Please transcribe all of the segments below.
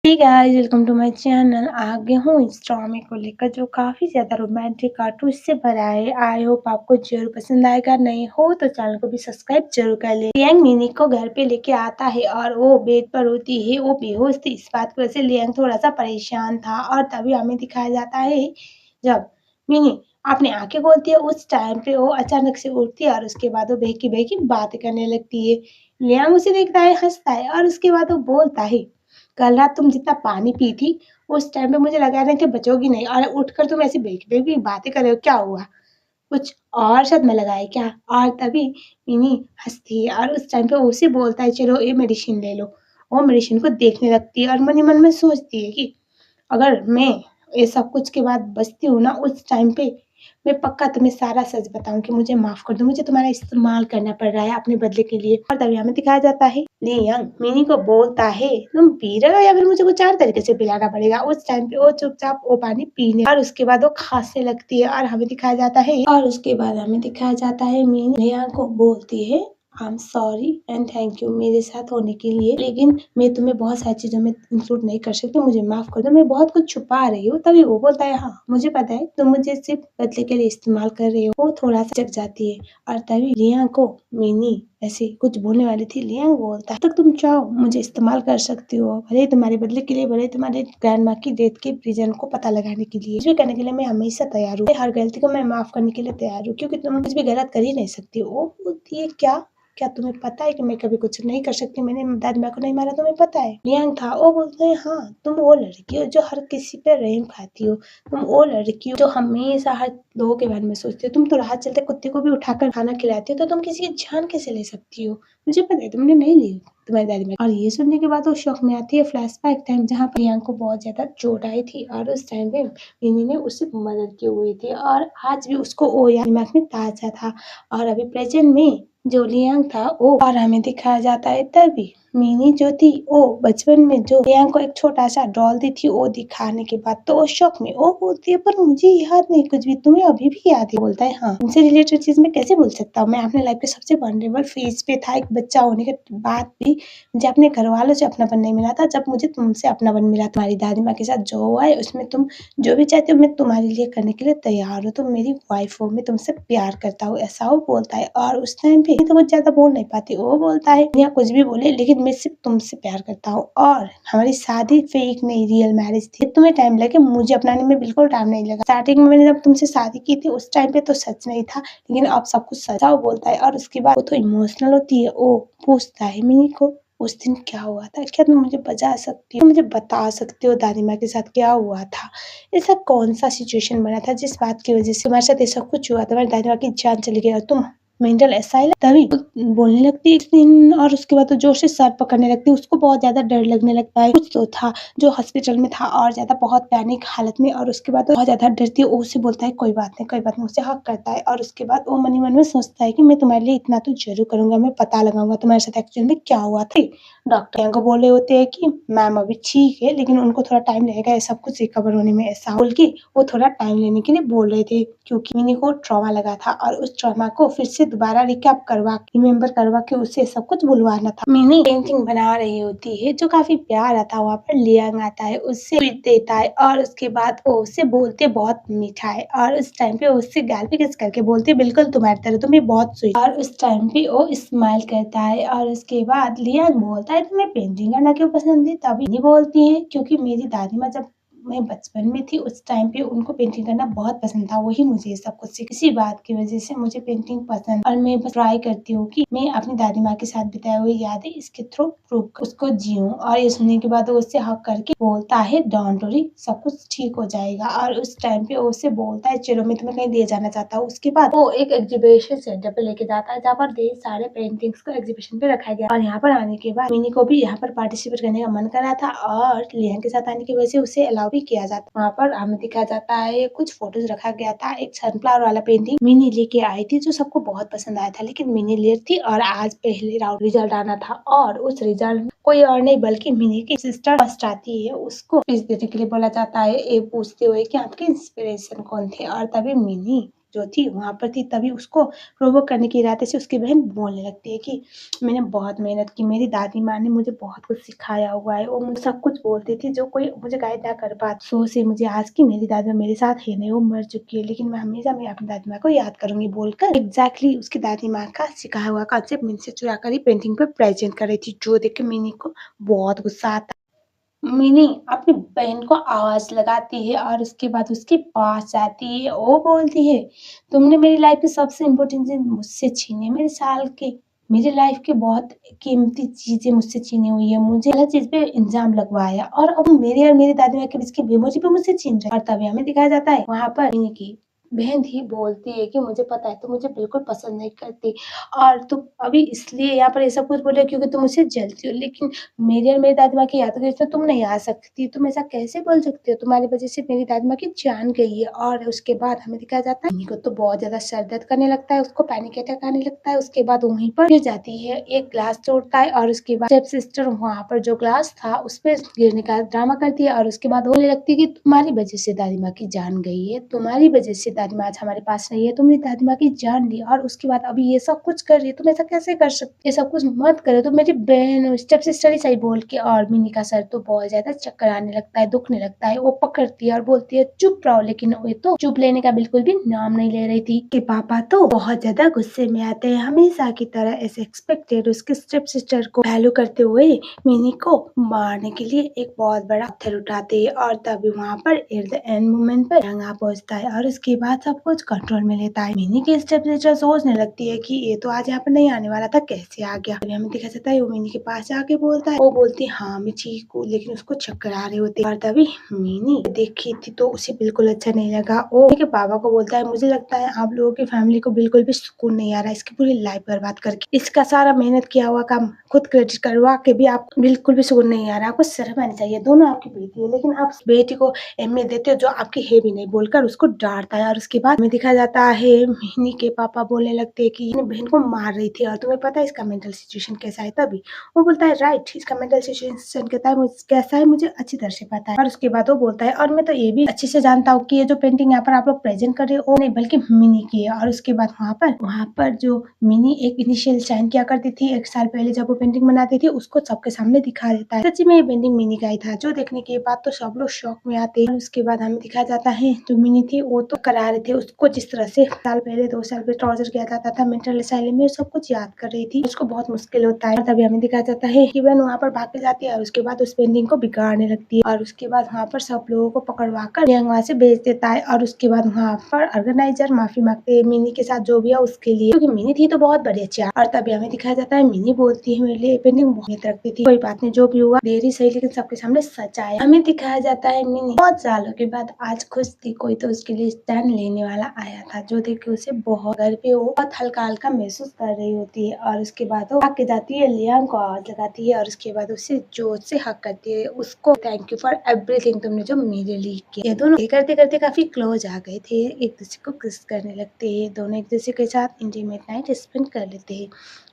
Hey guys welcome to my channel. आ गई हूँ इस ड्रामे को लेकर जो काफ़ी ज़्यादा रोमांटिक कार्टून से भरा है। आई होप आपको ज़रूर पसंद आएगा। नहीं हो तो चैनल को भी सब्सक्राइब जरूर कर ले। लियांग मिनी को घर पे लेके आता है और वो बेड पर होती है। वो बेहोश थी, इस बात की वजह से लियांग थोड़ा सा परेशान था और तभी हमें दिखाया जाता है जब मिनी अपनी आंखें खोलती है उस टाइम पे वो अचानक से उठती है और उसके बाद वो बहकी बहकी बातें करने लगती है। लियांग उसे देखता है, हंसता है और उसके बाद वो बोलता है, कल रात तुम जितना पानी पी थी उस टाइम पे मुझे लगा नहीं कि बचोगी नहीं और उठकर तुम ऐसी बेवकूफ़ी बातें कर रहे हो, क्या हुआ? कुछ और सदमा लगा है क्या? और तभी मिनी हँसती है और उस टाइम पे उसे बोलता है चलो ये मेडिसिन ले लो। वो मेडिसिन को देखने लगती है और मन ही मन में सोचती है कि अगर मैं ये सब कुछ के बाद बचती हूँ ना उस टाइम पे मैं पक्का तुम्हें सारा सच बताऊँ कि मुझे माफ़ कर दो, मुझे तुम्हारा इस्तेमाल करना पड़ रहा है अपने बदले के लिए। और तभी हमें दिखाया जाता है लियांग मिनी को बोलता है तुम पी रहे हो या फिर मुझे कुछ और तरीके से पिलाना पड़ेगा। उस टाइम पे वो चुपचाप वो पानी पीने और उसके बाद वो खांसने लगती है और हमें दिखाया जाता है मिनी लियांग को बोलती है I am sorry and thank you मेरे साथ होने के लिए, लेकिन मैं तुम्हें बहुत सारी चीज़ों में इंक्लूड नहीं कर सकती, मुझे माफ़ कर दो, मैं बहुत कुछ छुपा रही हूँ। तभी वो बोलता है हाँ, मुझे पता है तुम मुझे सिर्फ बदले के लिए इस्तेमाल कर रहे हो। वो थोड़ा सा जग जाती है और तभी लियांग को मिनी ऐसे कुछ बोलने वाली थी। लियांग बोलता है तब तक तुम चाहो मुझे इस्तेमाल कर सकती हो, भले ही तुम्हारे बदले के लिए, भले ही तुम्हारे ग्रैंड माँ की डेथ के रीजन को पता लगाने के लिए, कुछ भी करने के लिए मैं हमेशा तैयार हूँ। हर गलती को मैं माफ करने के लिए तैयार हूँ क्योंकि तुम कुछ भी गलत कर ही नहीं सकती हो। वो बोलती है क्या क्या तुम्हें पता है कि मैं कभी कुछ नहीं कर सकती, मैंने दादी माँ को नहीं मारा, तुम्हें पता है? लियांग था वो बोलते हैं हाँ, तुम वो लड़की हो जो हर किसी पे रहम खाती हो, तुम वो लड़की हो जो हमेशा हर लोगों के बारे में सोचती हो, तुम तो राह चलते कुत्ते को भी उठाकर खाना खिलाती हो, तो तुम किसी की जान कैसे ले सकती हो? मुझे पता है तुमने नहीं ली तुम्हारी दादी माँ। और ये सुनने के बाद वो शौक में आती है फ्लैशबैक टाइम जहाँ पर लियांग को बहुत ज्यादा चोट आई थी और उस टाइम पे मिनी ने उससे मदद की हुई थी और आज भी उसको वो याद दिमाग में ताजा था। और अभी प्रेजेंट में जो लियांग था वो और हमें दिखाया जाता है तभी मिनी जो थी वो बचपन में जो लियांग को एक छोटा सा डॉल दी थी वो दिखाने के बाद तो वो शौक में वो बोलती है पर मुझे याद नहीं कुछ भी, तुम्हें अभी भी याद है? बोलता है हाँ, उनसे रिलेटेड चीज मैं कैसे भूल सकता हूँ, मैं अपने लाइफ के सबसे वनरेबल फेज पे था, एक बच्चा होने के बाद भी मुझे अपने घर वालों से अपनापन नहीं मिला था, जब मुझे तुमसे अपनापन मिला, तुम्हारी दादी माँ के साथ जो हुआ है उसमें तुम जो भी चाहते हो मैं तुम्हारे लिए करने के लिए तैयार हूँ, तुम मेरी वाइफ हो, मैं तुमसे प्यार करता हूँ, ऐसा वो बोलता है। और उस टाइम पे तो कुछ ज्यादा बोल नहीं पाती, वो बोलता है या कुछ भी बोले लेकिन मैं सिर्फ तुमसे प्यार करता हूँ और हमारी शादी फेक नहीं रियल मैरिज थी, तुम्हें टाइम लगे, मुझे अपनाने में बिल्कुल टाइम नहीं लगा। स्टार्टिंग में मैंने जब तुमसे शादी की थी उस टाइम पे तो सच नहीं था लेकिन अब सब कुछ सच है, वो बोलता है। और उसके बाद वो तो इमोशनल होती है, वो पूछता है मिनी को उस दिन क्या हुआ था, क्या तुम मुझे बता सकती हो, मुझे बता सकती हो दादी माँ के साथ क्या हुआ था, ऐसा कौन सा सिचुएशन बना था जिस बात की वजह से तुम्हारे साथ ऐसा कुछ हुआ, तुम्हारी दादी माँ की जान चली गई और तुम मेंटल असाइलम। तभी बोलने लगती है एक दिन और उसके बाद तो जोर से सर पकड़ने लगती है, उसको बहुत ज्यादा डर लगने लगता है, कुछ तो था जो हॉस्पिटल में था और ज्यादा बहुत पैनिक हालत में। और उसके बाद बहुत ज्यादा डरती है, वो उससे बोलता है कोई बात नहीं कोई बात नहीं, उससे हक करता है। और उसके बाद वो मन ही मन में सोचता है कि मैं तुम्हारे लिए इतना तो जरूर करूंगा, मैं पता लगाऊंगा तुम्हारे साथ एक्चुअल में क्या हुआ था। डॉक्टर को बोले होते हैं कि मैम अभी ठीक है लेकिन उनको थोड़ा टाइम लगेगा ये सब कुछ रिकवर होने में, ऐसा बोल के वो थोड़ा टाइम लेने के लिए बोल रहे थे क्योंकि मिनी को ट्रॉमा लगा था और उस ट्रॉमा को फिर से दोबारा रिकैप करवा रिमेम्बर करवा के उससे सब कुछ भुलवाना था। मिनी पेंटिंग बना रही होती है जो काफी प्यारा था, वहाँ पर लियांग आता है, उससे स्वीट देता है और उसके बाद वो उससे बोलते बहुत मीठा है और उस टाइम पे उससे गाल पे किस करके बोलते बिल्कुल तुम्हारी तरह, तुम्हें बहुत स्वीट। और उस टाइम पे वो स्माइल करता है और उसके बाद लियांग बोलता है तुम्हें पेंटिंग करना क्यों पसंद है? तभी नहीं बोलती है क्योंकि मेरी दादी माँ जब मैं बचपन में थी उस टाइम पे उनको पेंटिंग करना बहुत पसंद था, वही मुझे सब कुछ इसी बात की वजह से मुझे पेंटिंग पसंद और मैं बस ट्राई करती हूँ कि मैं अपनी दादी माँ के साथ बिताए हुए यादें इसके थ्रू प्रूव उसको जीऊँ। और ये सुनने के बाद वो उससे हक करके बोलता है डोंट वरी सब कुछ ठीक हो जाएगा। और उस टाइम पे वो उससे बोलता है चलो मैं तुम्हें कहीं ले जाना चाहता हूँ। उसके बाद वो एक एग्जीबिशन सेंटर पे लेके जाता है जहाँ पर ढेर सारे पेंटिंग्स को एग्जीबिशन पे रखा गया और यहाँ पर आने के बाद मिनी को भी यहाँ पर पार्टिसिपेट करने का मन करा था और लियांग के साथ आने की वजह से उसे अलाउ भी किया जाता। वहाँ पर हमें दिखाया जाता है कुछ फोटोज रखा गया था, एक सनफ्लावर वाला पेंटिंग मिनी लेके आई थी जो सबको बहुत पसंद आया था, लेकिन मिनी लेट थी और आज पहले राउंड रिजल्ट आना था और उस रिजल्ट में कोई और नहीं बल्कि मिनी की सिस्टर फर्स्ट आती है, उसको फीस देने के लिए बोला जाता है, ये पूछते हुए कि आपके इंस्पिरेशन कौन थे। और तभी मिनी जो थी वहाँ पर थी, तभी उसको प्रोवोक करने के इरादे से उसकी बहन बोलने लगती है कि मैंने बहुत मेहनत की, मेरी दादी माँ ने मुझे बहुत कुछ सिखाया हुआ है, वो मुझे सब कुछ बोलती थी जो कोई मुझे गाइड ना कर पाता। सो से मुझे आज की मेरी दादी माँ मेरे साथ है नहीं, वो मर चुकी है, लेकिन मैं हमेशा मैं अपनी दादी माँ को याद करूंगी बोलकर एग्जैक्टली उसकी दादी माँ का सिखाया हुआ कॉन्सेप्ट मिनी से चुरा कर ही पेंटिंग पर प्रेजेंट कर रही थी, जो देख के मिनी को बहुत गुस्सा आता। मिनी अपनी बहन को आवाज लगाती है और उसके बाद उसके पास जाती है। वो बोलती है, तुमने मेरी लाइफ की सबसे इम्पोर्टेंट चीज मुझसे छीनी, मेरे साल के मेरी लाइफ की बहुत कीमती चीजें मुझसे छीनी हुई है, मुझे हर चीज पे इंजाम लगवाया और अब मेरी और मेरी दादी माँ के बीच की मेमोरी पे मुझसे छीन रहे। और तभी हमें दिखाया जाता है वहां पर मिनी की बहन ही बोलती है कि मुझे पता है तुम मुझे बिल्कुल पसंद नहीं करती और तुम अभी इसलिए यहाँ पर ये सब कुछ बोले क्योंकि तुम मुझसे जलती हो, लेकिन मेरी और मेरी दादी माँ की यादों के इसमें तुम नहीं आ सकती, तुम ऐसा कैसे बोल सकती हो, तुम्हारी वजह से मेरी दादी माँ की जान गई है। और उसके बाद हमें दिखाया जाता है मिनी को तो बहुत ज्यादा सर दर्द करने लगता है, उसको पैनिक अटैक आने लगता है, उसके बाद वहीं पर गिर जाती है, एक ग्लास तोड़ता है और उसके बाद स्टेप सिस्टर वहाँ पर जो ग्लास था उस पर गिरने का ड्रामा करती है और उसके बाद बोलने लगती है कि तुम्हारी वजह से दादी माँ की जान गई है, तुम्हारी वजह से दादी माँ आज हमारे पास नहीं है, तुमने दादी माँ की जान ली और उसके बाद अभी ये सब कुछ कर रही है, तुम ऐसा कैसे कर सकते, ये सब कुछ मत करो, तुम मेरी बहन हो। स्टेप सिस्टर ही सही बोल के और मिनी का सर तो बहुत ज्यादा चक्कर आने लगता है, दुखने लगता है, वो पकड़ती है और बोलती है चुप रहो, लेकिन वो तो चुप लेने का बिल्कुल भी नाम नहीं ले रही थी। कि पापा तो बहुत ज्यादा गुस्से में आते हैं, हमेशा की तरह एज एक्सपेक्टेड उसके स्टेप सिस्टर को वैल्यू करते हुए मिनी को मारने के लिए एक बहुत बड़ा पत्थर उठाते हैं और तभी वहाँ पर एट द एंड मोमेंट पर रंगा पहुंचता है और उसके बाद सब कुछ कंट्रोल में लेता है। मिनी की स्टेप सिस्टर सोचने लगती है कि ये तो आज यहाँ पर नहीं आने वाला था, कैसे आ गया। अभी हमें दिखा जाता है वो मिनी के पास जाके बोलता है, वो बोलती है हाँ मैं ठीक हूँ, लेकिन उसको चक्कर आ रहे होते और तभी मिनी देखी थी तो उसे बिल्कुल अच्छा नहीं लगा। वो के पापा को बोलता है मुझे लगता है आप लोगों की फैमिली को बिल्कुल भी सुकून नहीं आ रहा है, इसकी पूरी लाइफ बर्बाद करके इसका सारा मेहनत किया हुआ काम खुद क्रेडिट करवा के भी आपको बिल्कुल भी सुकून नहीं आ रहा, आपको शर्म आनी चाहिए, दोनों आपकी बेटी है लेकिन आप बेटी को अहमियत देते हो जो आपकी है भी नहीं, बोलकर उसको डांटता है। और उसके बाद हमें दिखाया जाता है मिनी के पापा बोलने लगते हैं कि बहन को मार रही थी और तुम्हें पता है इसका मेंटल सिचुएशन कैसा है, तभी वो बोलता है राइट इसका मेंटल सिचुएशन कैसा है मुझे अच्छी तरह से पता है। और उसके बाद वो बोलता है और मैं तो ये भी अच्छे से जानता हूँ कि ये जो पेंटिंग यहाँ पर आप लोग प्रेजेंट कर रहे हो वो नहीं बल्कि मिनी की है। और उसके बाद वहाँ पर जो मिनी एक इनिशियल साइन किया करती थी 1 साल पहले जब वो पेंटिंग बनाती थी उसको सबके सामने दिखा देता है, सच्ची में ये पेंटिंग मिनी का ही था, जो देखने के बाद तो सब लोग शॉक में आते हैं। उसके बाद हमें दिखाया जाता है जो मिनी थी वो तो करा रहे थे उसको जिस तरह से साल पहले 2 साल पहले टॉर्चर किया जाता था मेंटल असाइलम में, सब कुछ याद कर रही थी, उसको बहुत मुश्किल होता है। तभी हमें दिखाया जाता है कि वह वहाँ पर भाग के जाती है और उसके बाद उस पेंटिंग को बिगाड़ने लगती है और उसके बाद वहाँ पर सब लोगों को पकड़वा कर वहाँ से भेज देता है। और उसके बाद वहाँ पर ऑर्गेनाइजर माफी मांगते हैं मिनी के साथ जो भी है उसके लिए, क्योंकि मिनी थी तो बहुत बड़ी अच्छी। और तभी हमें दिखाया जाता है मिनी बोलती है मेरे लिए पेंटिंग बहुत रखती थी, कोई बात नहीं जो भी हुआ देरी सही लेकिन सबके सामने सच आया। हमें दिखाया जाता है मिनी बहुत सालों के बाद आज खुश थी, कोई तो उसके लिए स्टैंड लेने वाला आया था, जो देख के उसे बहुत घर पे वो बहुत हल्का हल्का महसूस कर रही होती है। और उसके बाद वो आके जाती है लियांग को आवाज लगाती है और उसके बाद उसे जोर से हक करती है, उसको थैंक यू फॉर एवरीथिंग तुमने जो मेरे लिए किया। ये दोनों करते करते काफी क्लोज आ गए थे, एक दूसरे को किस करने लगते हैं, दोनों एक दूसरे के साथ इंटीमेट नाइट स्पेंड कर लेते हैं।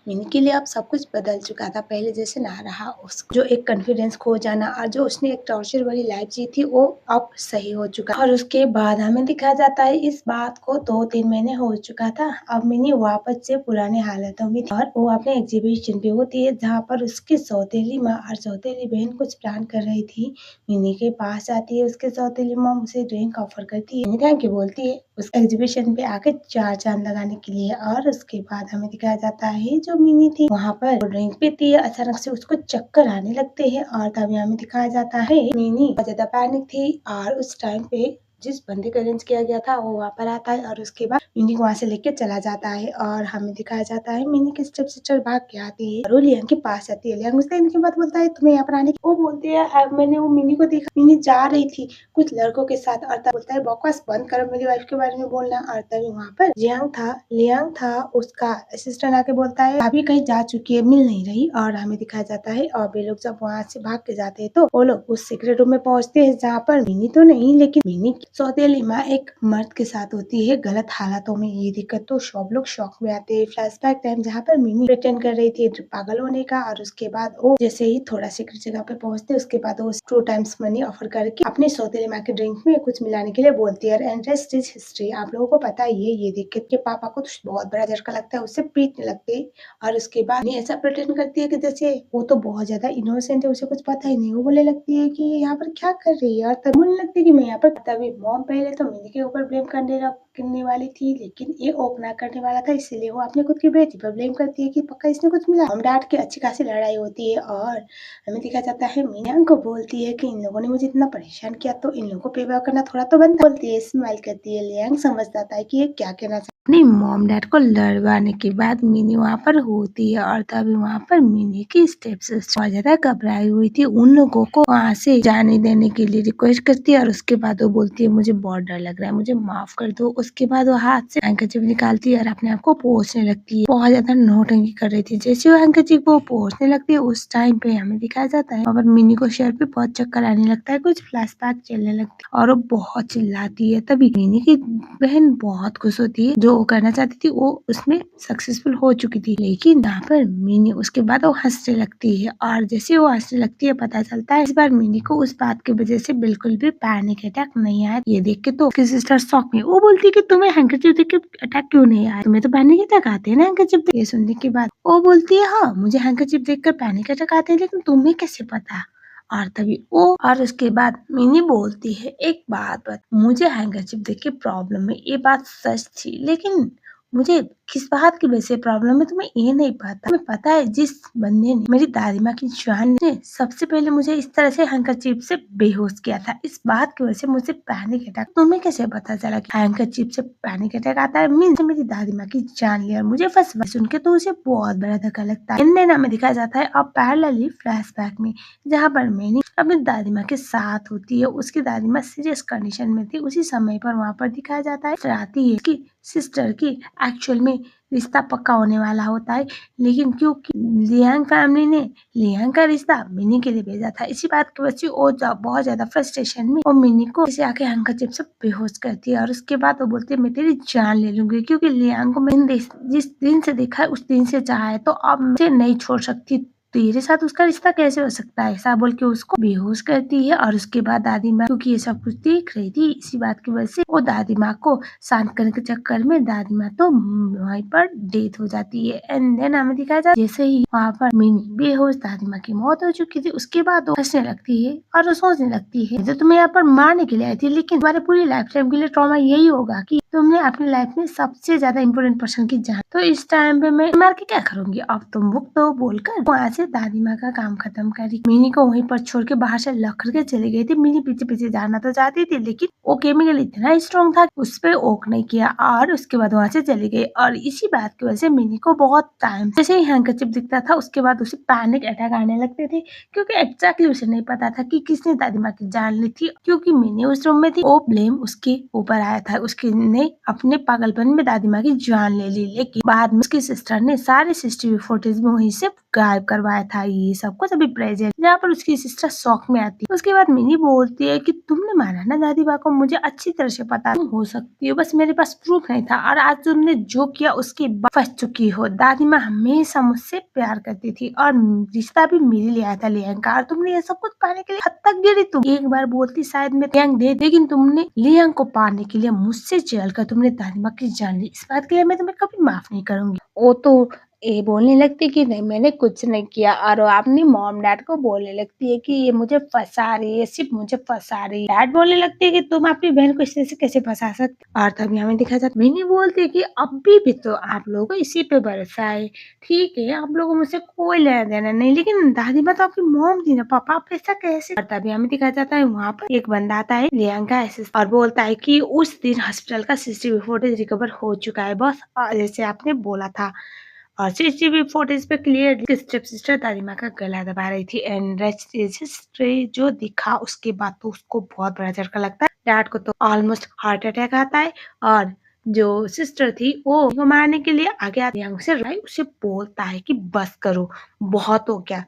मिनी के लिए अब सब कुछ बदल चुका था, पहले जैसे ना रहा, उसको जो एक कॉन्फिडेंस खो जाना और जो उसने एक टॉर्चर वाली लाइफ जी थी वो अब सही हो चुका। और उसके बाद हमें दिखाया जाता है इस बात को 2-3 महीने हो चुका था, अब मिनी वापस से पुराने हालातों में थी और वो अपने एग्जीबिशन पे होती है जहाँ पर उसकी सौतेली माँ और सौतेली बहन कुछ प्लान कर रही थी। मिनी के पास आती है, उसके सौतेली माँ उसे ड्रिंक ऑफर करती है, थैंक यू बोलती है उस एग्जीबिशन पे आके 4 चांद लगाने के लिए। और उसके बाद हमें दिखाया जाता है जो मिनी थी वहाँ पर ड्रिंक पीती है, अचानक से उसको चक्कर आने लगते हैं और तभी हमें दिखाया जाता है मिनी बहुत ज्यादा पैनिक थी और उस टाइम पे जिस बंदे को अरेंज किया गया था वो वहाँ पर आता है और उसके बाद मिनी को वहाँ से लेके चला जाता है। और हमें दिखाया जाता है मिनी की स्टेप सिस्टर भाग के आती है और वो लियांग के पास आती है, लियांग उससे इनके बाद बोलता है तुम्हें यहाँ पर आने वो बोलते हैं मैंने वो मिनी को देखा, मिनी जा रही थी कुछ लड़कों के साथ और तब बोलता है बकवास बंद करो मेरी वाइफ के बारे में बोलना। और तभी वहाँ पर लियांग था उसका असिस्टेंट आके बोलता है अभी कहीं जा चुकी है मिल नहीं रही। और हमें दिखाया जाता है और वे लोग जब वहाँ से भाग के जाते हैं तो वो लोग उस सीक्रेट रूम में पहुँचते हैं जहाँ पर मिनी तो नहीं लेकिन मिनी की सौतेली माँ एक मर्द के साथ होती है गलत हालात बातों में ये दिक्कत तो सब लोग शॉक में आते हैं। फ्लैशबैक टाइम जहाँ पर मिनी प्रिटेंड कर रही थी पागल होने का, और उसके बाद वो जैसे ही थोड़ा सीक्रेट जगह पे पहुंचते उसके बाद वो 2 टाइम्स मनी ऑफर करके अपने सौतेले माँ के ड्रिंक में कुछ मिलाने के लिए बोलती है। And rest is history. आप लोगों को पता ही है ये देख के पापा को तो बहुत बड़ा झटका लगता है, उससे पीटने लगते हैं। और उसके बाद नहीं ऐसा प्रिटेंड करती है कि जैसे वो तो बहुत ज्यादा इनोसेंट है, उसे कुछ पता ही नहीं। वो बोलने लगती है कि ये यहाँ पर क्या कर रही है, और तब बोलने लगती है कि मैं यहाँ पर, तभी मॉम पहले तो मिनी के ऊपर ब्लेम करने वाली थी, लेकिन ये ओप ना करने वाला था, इसीलिए वो अपने खुद की बेटी पर ब्लेम करती है कि पक्का इसने कुछ मिला। हम डैड की अच्छी खासी लड़ाई होती है और हमें दिखा जाता है मिनी को बोलती है कि इन लोगों ने मुझे इतना परेशान किया तो इन लोगों को पे बैक करना थोड़ा तो बनता। बोलती है, स्माइल करती है। लियांग समझ जाता है कि ये क्या कहना चाहती है। अपनी मॉम डैड को लड़वाने के बाद मिनी वहाँ पर होती है, और तभी वहाँ पर मिनी की स्टेप सिस्टर बहुत ज्यादा घबराई हुई थी, उन लोगों को वहाँ से जाने देने के लिए रिक्वेस्ट करती है। और उसके बाद वो बोलती है मुझे बहुत डर लग रहा है, मुझे माफ कर दो। उसके बाद वो हाथ से हैंकरचीफ निकालती है और अपने आप को पोंछने लगती है। बहुत ज्यादा नौटंकी कर रही थी। जैसे वो हैंकरचीफ को पोंछने लगती है उस टाइम पे हमें दिखाया जाता है और मिनी को शहर पे बहुत चक्कर आने लगता है, कुछ फ्लैशबैक चलने लगती है और वो बहुत चिल्लाती है। तभी मिनी की बहन बहुत खुश होती है, जो वो करना चाहती थी वो उसमें सक्सेसफुल हो चुकी थी। लेकिन यहाँ पर मिनी उसके बाद वो हंसने लगती है, और जैसे वो हंसने लगती है पता चलता है इस बार मिनी को उस बात की वजह से बिल्कुल भी पैनिक अटैक नहीं आया। ये देख के तो उसकी सिस्टर शॉक में, वो बोलती है कि तुम्हें हैंकरचीफ देख के अटैक क्यों नहीं आया, तुम्हें तो पैनिक अटैक आते हैं ना हैंकरचीफ देख। ये सुनने के बाद वो बोलती है हाँ मुझे हैंकरचीफ देखकर पैनिक अटैक आते हैं, लेकिन तुम्हें कैसे पता। और तभी वो और उसके बाद मिनी बोलती है एक बात मुझे हैंकरचीफ देख के प्रॉब्लम है, ये बात सच थी, लेकिन मुझे किस बात की वजह से प्रॉब्लम है तुम्हें ये नहीं पता। तुम्हें पता है जिस बंदे ने मेरी दादी माँ की जान ने सबसे पहले मुझे इस तरह से हैंकरचीफ से बेहोश किया था, इस बात की वजह से मुझे पैनिक अटैक। तुम्हें कैसे पता चला कि हैंकरचीफ से पैनिक अटैक आता है। मीन्स मेरी दादी माँ की जान लिया, मुझे फंस सुन के तो उसे बहुत बड़ा धक्का लगता है। इन में दिखाया जाता है अब पैरेलली फ्लैशबैक में, जहाँ पर मैंने अपनी दादी माँ के साथ होती है। उसकी दादी माँ सीरियस कंडीशन में थी, उसी समय पर वहाँ पर दिखाया जाता है आती है कि सिस्टर की एक्चुअल में रिश्ता पक्का होने वाला होता है, लेकिन क्योंकि लियांग फैमिली ने लियांग का रिश्ता मिनी के लिए भेजा था, इसी बात की वजह से वो बहुत ज्यादा फ्रस्ट्रेशन में वो मिनी को इसे आके हैंकरचीफ से बेहोश करती है। और उसके बाद वो बोलती है मैं तेरी जान ले लूंगी, क्योंकि लियांग को मैंने जिस दिन से देखा है उस दिन से चाहा है, तो अब मुझे नहीं छोड़ सकती, तेरे साथ उसका रिश्ता कैसे हो सकता है, ऐसा बोल के उसको बेहोश करती है। और उसके बाद दादी माँ क्योंकि ये सब कुछ देख रही थी, इसी बात की वजह से वो दादी माँ को शांत करने के चक्कर में दादी माँ तो वहीं पर डेथ हो जाती है। एंड देन हमें दिखाया जाता है जैसे ही वहाँ पर मिनी बेहोश दादी माँ की मौत हो चुकी थी, उसके बाद वो हंसने लगती है और वो सोचने लगती है जो तुम्हें यहाँ पर मारने के लिए आई थी, लेकिन तुम्हारे पूरी लाइफ टाइम के लिए ट्रॉमा यही होगा कि तुमने अपनी लाइफ में सबसे ज्यादा इम्पोर्टेंट पर्सन की जान, तो इस टाइम पे मैं मार के क्या करूंगी, अब तुम मुक्त हो बोलकर वहाँ से दादी माँ का काम खत्म करी। मिनी को वहीं पर छोड़ के बाहर से लॉक करके चली गई थी। मिनी पीछे पीछे जाना तो चाहती थी, लेकिन वो केमिकल इतना स्ट्रॉन्ग था उस पर ओक नहीं किया और उसके बाद वहाँ से चली गई। और इसी बात की वजह से मिनी को बहुत टाइम जैसे ही हैंकरचीफ दिखता था उसके बाद उसे पैनिक अटैक आने लगते थे, क्योंकि एग्जैक्टली उसे नहीं पता था कि किसने दादी माँ की जान ली थी। क्योंकि मिनी उस रूम में थी, वो ब्लेम उसके ऊपर आया था, उसके ने अपने पागलपन में दादी माँ की जान ले ली, लेकिन बाद में उसकी सिस्टर ने सारे सीसीटीवी फुटेज में वहीं से गायब करवाया था ये सब कुछ अभी प्रेजेंट, जहाँ पर उसकी सिस्टर शॉक में आती है। उसके बाद मिनी बोलती है कि तुमने मारा ना दादी माँ को, मुझे अच्छी तरह से पता तुम हो सकती हो, बस मेरे पास प्रूफ नहीं था, और आज तुमने जो किया उसके बाद फंस चुकी हो। दादी माँ हमेशा मुझसे प्यार करती थी और रिश्ता भी मेरे लिए आया था लियांग का, और तुमने ये सब कुछ पाने के लिए हद तक गिरी। तुम एक बार बोलती शायद मैं लियांग दे, लेकिन तुमने लियांग को पाने के लिए मुझसे जेल कर तुमने दादी माँ की जान ली, इस बात के लिए मैं तुम्हें कभी माफ नहीं करूंगी। वो तो ये बोलने लगती कि नहीं मैंने कुछ नहीं किया, और वो अपनी मॉम डैड को बोलने लगती है कि ये मुझे फंसा रही है, सिर्फ मुझे फंसा रही है। डैड बोलने लगती है कि तुम अपनी बहन को इस तरह से कैसे फंसा सकते। और तभी हमें दिखा जाता मिनी बोलती है कि अभी भी तो आप लोगों को इसी पे भरोसा है, ठीक है आप लोगों मुझसे कोई लेना देना नहीं, लेकिन दादी माँ तो आपकी मॉम थी ना, पापा आप ऐसा कैसे। और तभी हमें दिखा जाता है वहाँ पर एक बंदा आता है लियांग का और बोलता है कि उस दिन हॉस्पिटल का सीसीटीवी फुटेज रिकवर हो चुका है बस, जैसे आपने बोला था। और सीसीटीवी फुटेज पे क्लियर स्टेप सिस्टर दादी माँ का गला दबा रही थी। एंड रजिस्ट्री जो दिखा उसके बाद तो उसको बहुत बड़ा झटका लगता है। डैड को तो ऑलमोस्ट हार्ट अटैक आता है, और जो सिस्टर थी वो मारने के लिए आगे आते से उसे बोलता है कि बस करो बहुत हो गया,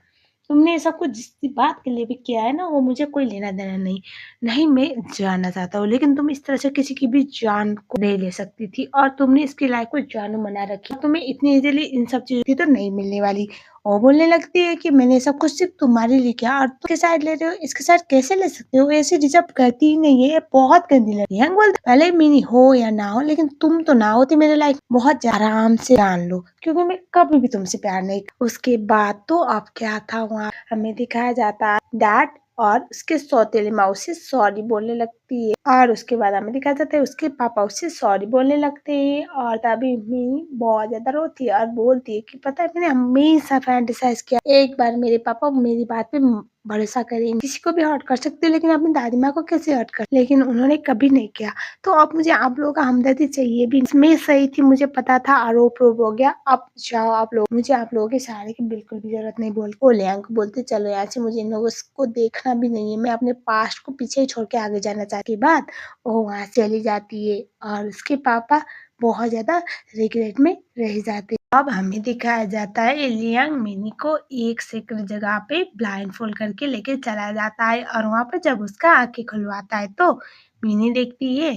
तुमने ये सब कुछ जिस बात के लिए भी किया है ना, वो मुझे कोई लेना-देना नहीं। नहीं मैं जानना चाहता हूँ, लेकिन तुम इस तरह से किसी की भी जान को नहीं ले सकती थी और तुमने इसकी लाइफ को जानू बना रखी। तुम्हें इतनी ईज़िली इन सब चीज़ों की तो नहीं मिलने वाली। और बोलने लगती है कि मैंने सब कुछ सिर्फ़ तुम्हारे लिए किया और तुम इसके साइड ले रहे हो, इसके साइड कैसे ले सकते हो? ऐसे डिज़र्व करती ही नहीं है, बहुत गंदी लगती है। बोलते भले मिनी हो या ना हो, लेकिन तुम तो ना होती मेरे लाइफ बहुत आराम से जान लो, क्योंकि मैं कभी भी तुमसे प्यार नहीं। उसके बाद तो अब क्या था, वहाँ हमें दिखाया जाता है डैड और उसके सौतेले माँ उसे सॉरी बोलने लगती है और उसके बाद हमें दिखाया जाता है उसके पापा उससे सॉरी बोलने लगते हैं और तभी मिनी बहुत ज्यादा रोती है और बोलती है कि पता है मैंने हमेशा फैंटेसाइज किया एक बार मेरे पापा मेरी बात पे भरोसा करेंगे, किसी को भी हर्ट कर सकते हैं लेकिन अपनी दादी माँ को कैसे हर्ट कर, लेकिन उन्होंने कभी नहीं किया। तो अब मुझे आप लोगों का हमदर्दी चाहिए भी, मैं सही थी मुझे पता था, आरोप हो गया, अब जाओ आप लोग, मुझे आप लोगों के सहारे की बिल्कुल भी जरूरत नहीं। बोले बोलते चलो यहाँ से, मुझे इन लोगों को देखना भी नहीं है, मैं अपने पास्ट को पीछे ही छोड़ के आगे जाना चाहती। बात वो वहाँ चली जाती है और उसके पापा बहुत ज्यादा रिग्रेट में रह जाते। अब हमें दिखाया जाता है लियांग मिनी को एक सेक्रेट जगह पे ब्लाइंड फोल्ड करके लेके चला जाता है और वहाँ पे जब उसका आंखें खुलवाता है तो मिनी देखती है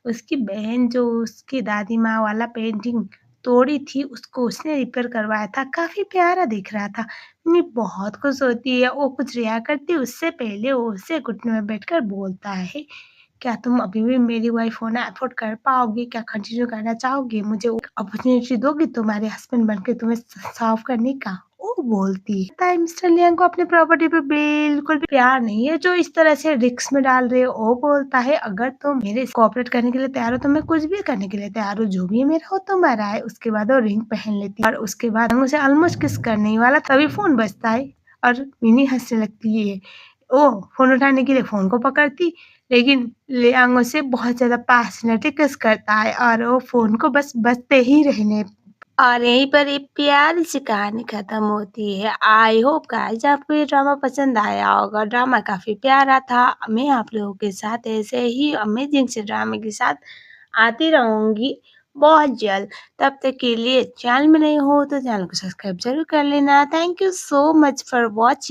उसकी बहन जो उसकी दादी माँ वाला पेंटिंग तोड़ी थी उसको उसने रिपेयर करवाया था, काफी प्यारा दिख रहा था। मिनी बहुत खुश होती है, वो कुछ रिया करती है उससे पहले वो उसे घुटने में बैठकर बोलता है क्या तुम अभी भी मेरी वाइफ होना अफोर्ड कर पाओगे, क्या कंटिन्यू करना चाहोगे, मुझे अपॉर्चुनिटी दोगे तुम्हारे हस्बैंड बनके तुम्हें सर्व करने का। वो बोलती है मिस्टर लियांग को अपनी प्रॉपर्टी पे बिल्कुल भी प्यार नहीं है जो इस तरह से रिस्क में डाल रहे हो। वो बोलता है अगर तुम मेरे कोऑपरेट करने के लिए तैयार हो तो मैं कुछ भी करने के लिए तैयार हूँ, जो भी मेरा हो तुम्हारा है। उसके बाद वो रिंग पहन लेती है और उसके बाद उसे ऑलमोस्ट किस करने ही वाला तभी फोन बजता है और मिनी हंसने लगती है। वो फोन उठाने के लिए फोन को पकड़ती लेकिन लियांग उसे बहुत ज्यादा पैशनेटली किस करता है और वो फोन को बस बजते ही रहने और यहीं पर एक प्यारी सी कहानी खत्म होती है। आई होप गाइस आपको ये ड्रामा पसंद आया होगा। ड्रामा काफी प्यारा था। मैं आप लोगों के साथ ऐसे ही अमेजिंग से ड्रामे के साथ आती रहूंगी बहुत जल्द। तब तक के लिए चैनल में नहीं हो तो चैनल को सब्सक्राइब जरूर कर लेना। Thank you so much for watching.